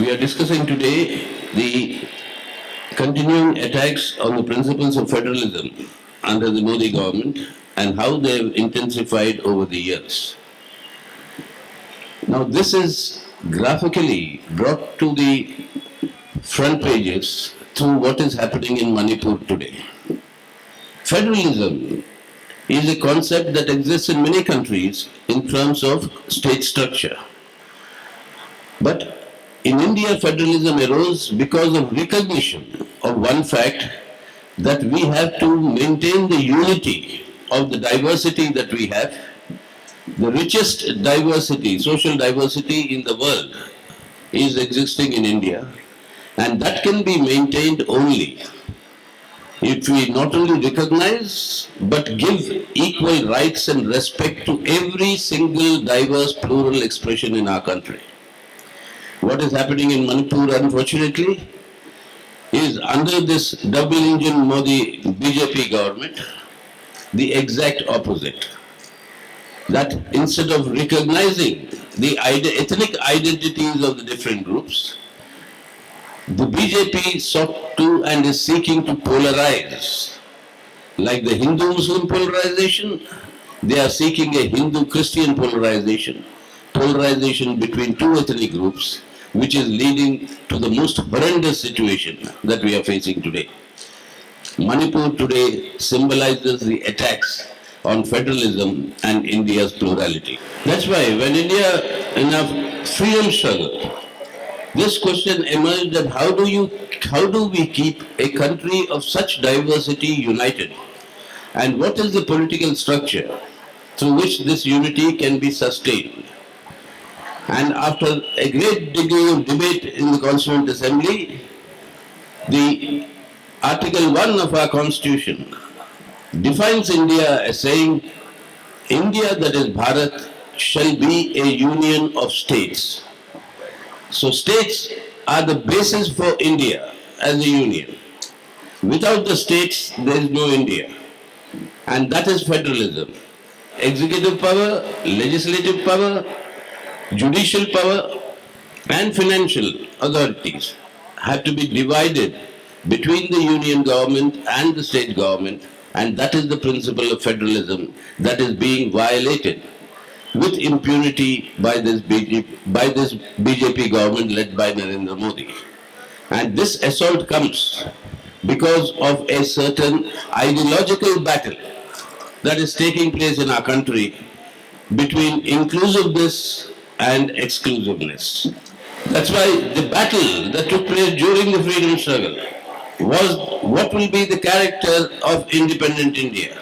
We are discussing today the continuing attacks on the principles of federalism under the Modi government and how they have intensified over the years. Now, this is graphically brought to the front pages through what is happening in Manipur today. Federalism is a concept that exists in many countries in terms of state structure. But in India, federalism arose because of recognition of one fact, that we have to maintain the unity of the diversity that we have. The richest diversity, social diversity in the world is existing in India, and that can be maintained only if we not only recognize but give equal rights and respect to every single diverse plural expression in our country. What is happening in Manipur, unfortunately, is under this double-engine Modi BJP government, the exact opposite. That instead of recognizing the ethnic identities of the different groups, the BJP sought to and is seeking to polarize. Like the Hindu-Muslim polarization, they are seeking a Hindu-Christian polarization between two ethnic groups, which is leading to the most horrendous situation that we are facing today. Manipur today symbolizes the attacks on federalism and India's plurality. That's why when India, in a freedom struggle, this question emerged that how do we keep a country of such diversity united? And what is the political structure through which this unity can be sustained? And after a great degree of debate in the Constituent Assembly, the Article 1 of our Constitution defines India as saying, India, that is Bharat, shall be a union of states. So states are the basis for India as a union. Without the states, there is no India. And that is federalism. Executive power, legislative power, judicial power and financial authorities have to be divided between the union government and the state government, and that is the principle of federalism that is being violated with impunity by this BJP government led by Narendra Modi. And this assault comes because of a certain ideological battle that is taking place in our country between inclusiveness and exclusiveness. That's why the battle that took place during the freedom struggle was what will be the character of independent India.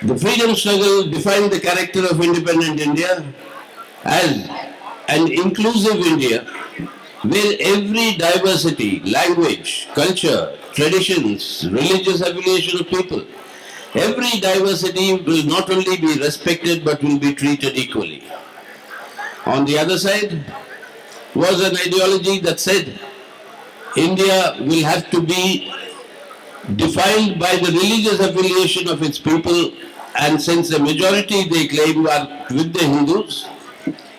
The freedom struggle defined the character of independent India as an inclusive India where every diversity, language, culture, traditions, religious affiliation of people, every diversity will not only be respected but will be treated equally. On the other side was an ideology that said India will have to be defined by the religious affiliation of its people, and since the majority they claim are with the Hindus,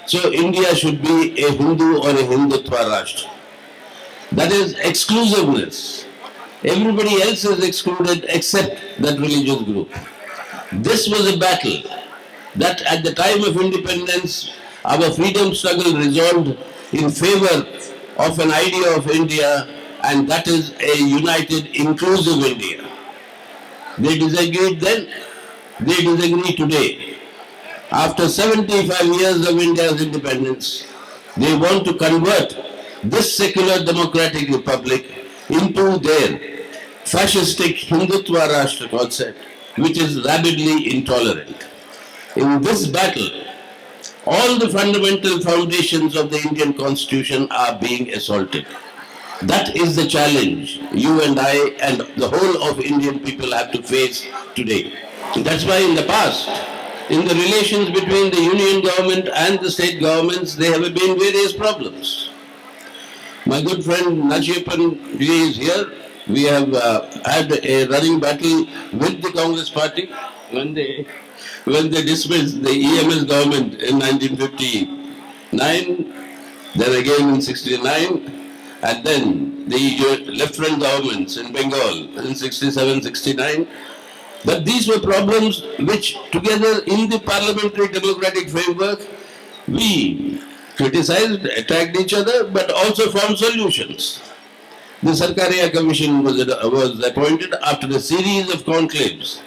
so India should be a Hindu or a Hindutva Rashtra. That is exclusiveness. Everybody else is excluded except that religious group. This was a battle that at the time of independence, our freedom struggle resolved in favor of an idea of India, and that is a united, inclusive India. They disagreed then, they disagree today. After 75 years of India's independence, they want to convert this secular democratic republic into their fascistic Hindutva Rashtra concept, which is rabidly intolerant. In this battle, all the fundamental foundations of the Indian Constitution are being assaulted. That is the challenge you and I and the whole of Indian people have to face today. That's why in the past, in the relations between the union government and the state governments, there have been various problems. My good friend Nachiappan is here. We have had a running battle with the Congress party when they dismissed the EMS government in 1959. then again in 69, and then the left-wing governments in Bengal in 67, 69. But these were problems which together in the parliamentary democratic framework, we criticized, attacked each other, but also found solutions. The Sarkaria Commission was appointed after a series of conclaves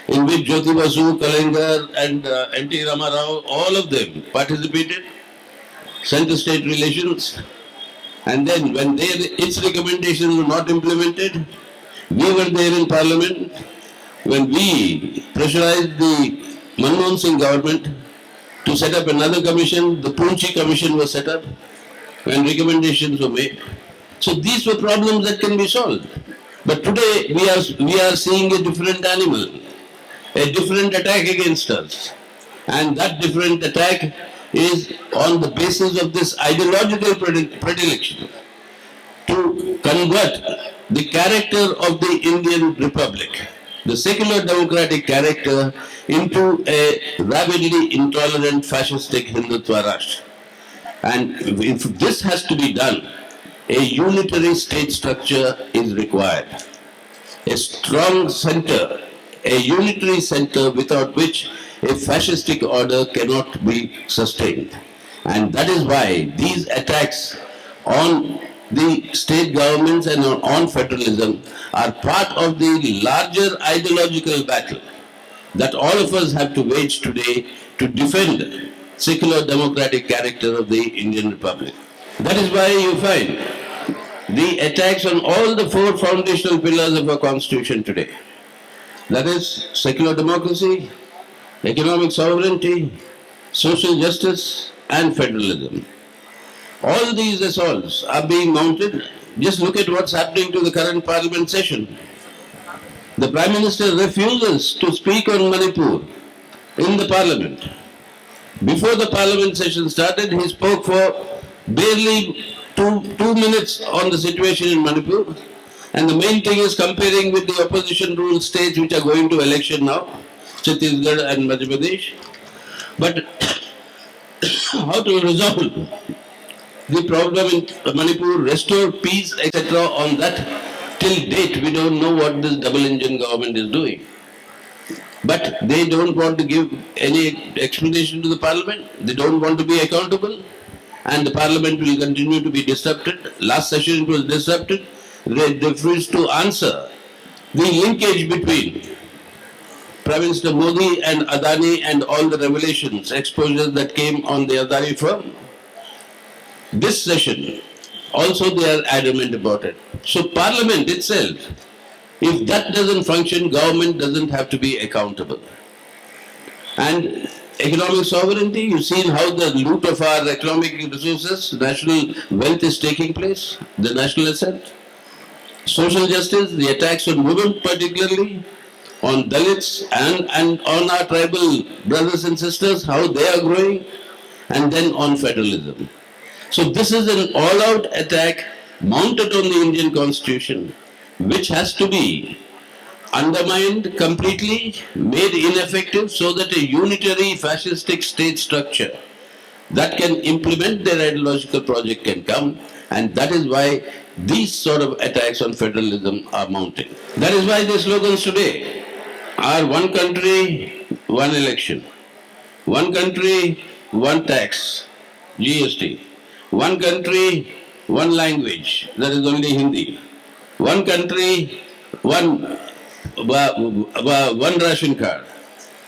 in which Jyoti Basu, Kalengar and N.T. Ramarao, all of them participated, center-state relations, and then when its recommendations were not implemented, we were there in Parliament when we pressurized the Manmohan Singh government to set up another commission. The Poonchi Commission was set up when recommendations were made. So these were problems that can be solved. But today we are seeing a different animal, a different attack against us. And that different attack is on the basis of this ideological predilection to convert the character of the Indian Republic, the secular democratic character, into a rabidly intolerant fascistic Hindutva Rashtra. And if this has to be done, a unitary state structure is required. A strong center, a unitary center without which a fascistic order cannot be sustained. And that is why these attacks on the state governments and on federalism are part of the larger ideological battle that all of us have to wage today to defend secular democratic character of the Indian Republic. That is why you find the attacks on all the four foundational pillars of our constitution today. That is secular democracy, economic sovereignty, social justice, and federalism. All these assaults are being mounted. Just look at what's happening to the current parliament session. The Prime Minister refuses to speak on Manipur in the parliament. Before the parliament session started, he spoke for barely two minutes on the situation in Manipur. And the main thing is comparing with the opposition ruled states which are going to election now, Chhattisgarh and Madhya Pradesh. But how to resolve the problem in Manipur, restore peace, etc. on that, till date we don't know what this double engine government is doing. But they don't want to give any explanation to the parliament, they don't want to be accountable, and the parliament will continue to be disrupted. Last session it was disrupted. They refused to answer the linkage between Prime Minister Modi and Adani and all the revelations, exposures that came on the Adani firm. This session, also they are adamant about it. So Parliament itself, if that doesn't function, government doesn't have to be accountable. And economic sovereignty, you've seen how the loot of our economic resources, national wealth is taking place, the national asset. Social justice, the attacks on women particularly, on Dalits and on our tribal brothers and sisters, how they are growing, and then on federalism. So this is an all-out attack mounted on the Indian Constitution, which has to be undermined completely, made ineffective, so that a unitary fascistic state structure that can implement their ideological project can come, and that is why these sort of attacks on federalism are mounting. That is why the slogans today are one country, one election, one country, one tax, GST, one country, one language, that is only Hindi, one country, one ration card,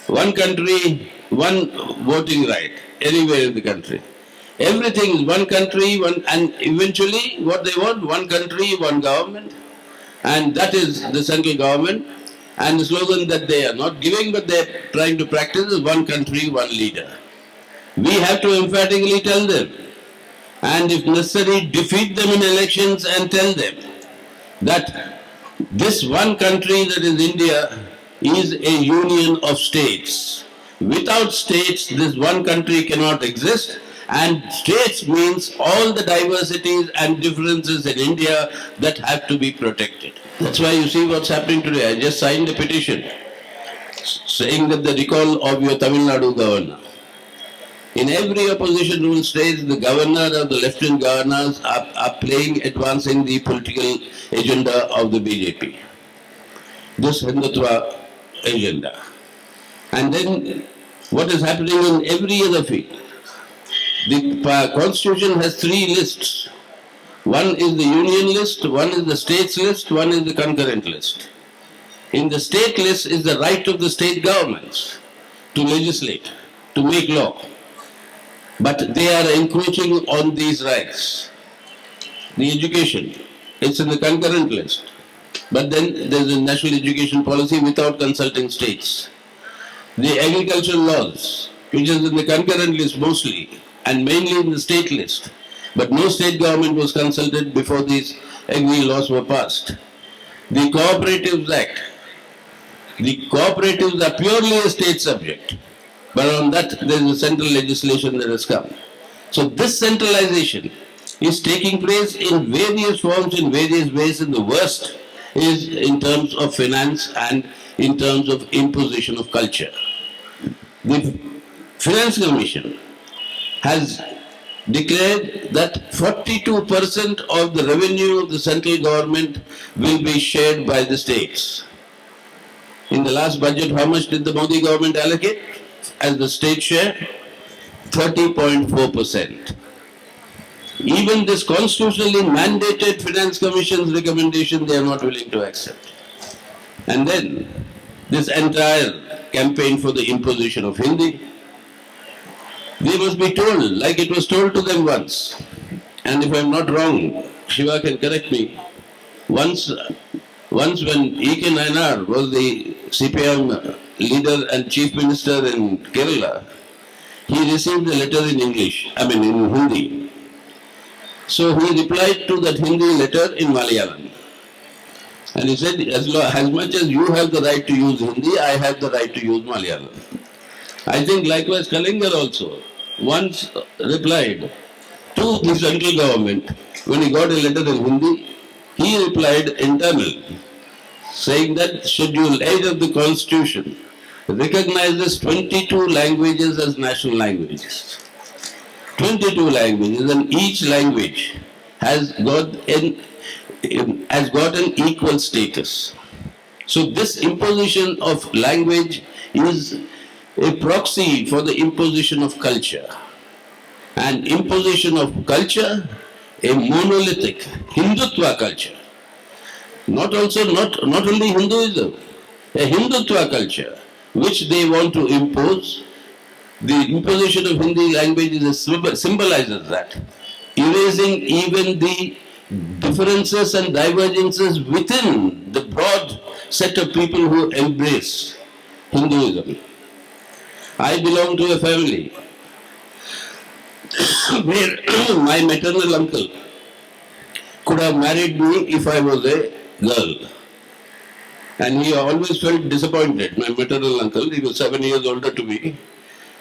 one country, one voting right, anywhere in the country. Everything is one country, one, and eventually what they want, one country, one government, and that is the central government. And the slogan that they are not giving but they are trying to practice is one country, one leader. We have to emphatically tell them, and if necessary, defeat them in elections and tell them that this one country that is India is a union of states. Without states, this one country cannot exist, and states means all the diversities and differences in India that have to be protected. That's why you see what's happening today. I just signed a petition saying that the recall of your Tamil Nadu governor. In every opposition rule states, the governor or the lieutenant governors are playing, advancing the political agenda of the BJP. This Hindutva agenda. And then what is happening in every other field? The constitution has three lists. One is the union list, one is the states list, one is the concurrent list. In the state list is the right of the state governments to legislate, to make law. But they are encroaching on these rights. The education, it's in the concurrent list. But then there's a national education policy without consulting states. The agricultural laws, which is in the concurrent list mostly, and mainly in the state list. But no state government was consulted before these agri laws were passed. The Cooperatives Act. The cooperatives are purely a state subject. But on that, there is a central legislation that has come. So this centralization is taking place in various forms, in various ways, and the worst is in terms of finance and in terms of imposition of culture. The Finance Commission has declared that 42% of the revenue of the central government will be shared by the states. In the last budget, how much did the Modi government allocate as the state share? 30.4%. Even this constitutionally mandated Finance Commission's recommendation, they are not willing to accept. And then this entire campaign for the imposition of Hindi, they must be told, like it was told to them once. And if I am not wrong, Shiva can correct me. Once when E.K. Nayanar was the CPM leader and chief minister in Kerala, he received a letter in in Hindi. So he replied to that Hindi letter in Malayalam. And he said, as much as you have the right to use Hindi, I have the right to use Malayalam. I think likewise Kalingar also once replied to the central government, when he got a letter in Hindi, he replied in Tamil, saying that Schedule 8 of the Constitution recognizes 22 languages as national languages. 22 languages, and each language has got an equal status. So this imposition of language is a proxy for the imposition of culture. And imposition of culture, a monolithic Hindutva culture. Not only Hinduism, a Hindutva culture, which they want to impose. The imposition of Hindi language symbolizes that, erasing even the differences and divergences within the broad set of people who embrace Hinduism. I belong to a family where my maternal uncle could have married me if I was a girl. And he always felt disappointed, my maternal uncle. He was 7 years older to me.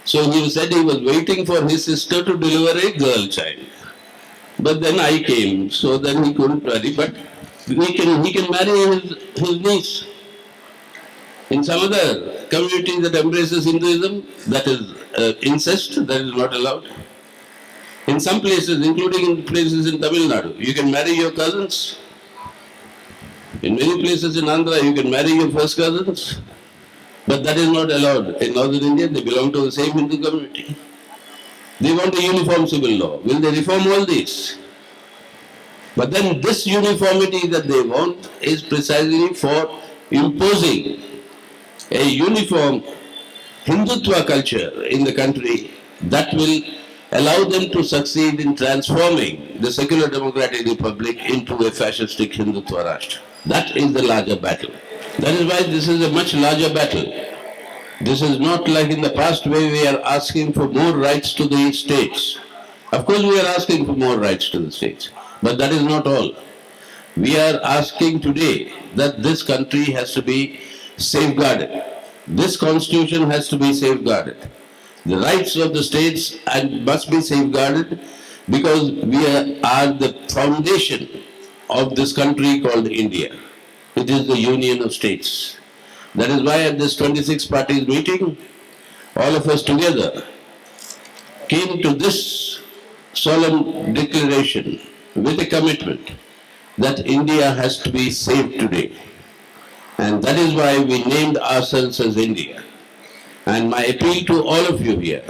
So he said he was waiting for his sister to deliver a girl child. But then I came, so then he couldn't marry, but he can marry his niece. In some other community that embraces Hinduism, that is incest, that is not allowed. In some places, including in places in Tamil Nadu, you can marry your cousins. In many places in Andhra, you can marry your first cousins. But that is not allowed. In Northern India, they belong to the same Hindu community. They want a uniform civil law. Will they reform all these? But then this uniformity that they want is precisely for imposing a uniform Hindutva culture in the country that will allow them to succeed in transforming the secular democratic republic into a fascistic Hindutva Rashtra. That is the larger battle. That is why this is a much larger battle. This is not like in the past where we are asking for more rights to the states. Of course we are asking for more rights to the states, but that is not all. We are asking today that this country has to be safeguarded. This constitution has to be safeguarded. The rights of the states must be safeguarded because we are the foundation of this country called India. It is the union of states. That is why at this 26 parties meeting, all of us together came to this solemn declaration with a commitment that India has to be saved today. And that is why we named ourselves as India. And my appeal to all of you here,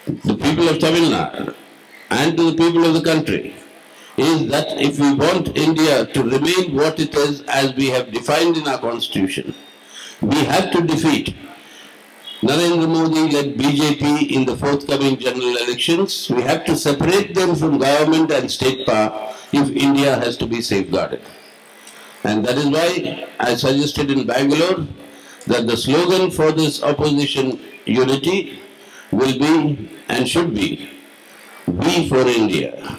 the people of Tamil Nadu and to the people of the country, is that if we want India to remain what it is as we have defined in our constitution, we have to defeat Narendra Modi-led BJP in the forthcoming general elections. We have to separate them from government and state power if India has to be safeguarded. And that is why I suggested in Bangalore that the slogan for this opposition unity will be and should be "We for India."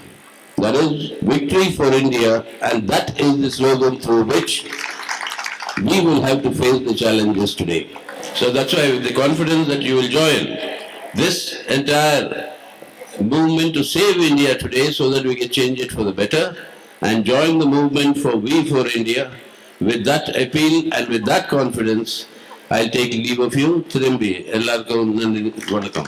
That is victory for India, and that is the slogan through which we will have to face the challenges today. So that's why with the confidence that you will join this entire movement to save India today so that we can change it for the better and join the movement for We for India. With that appeal and with that confidence, I'll take leave of you. Thirimbi, ellarkum nandri vanakkam.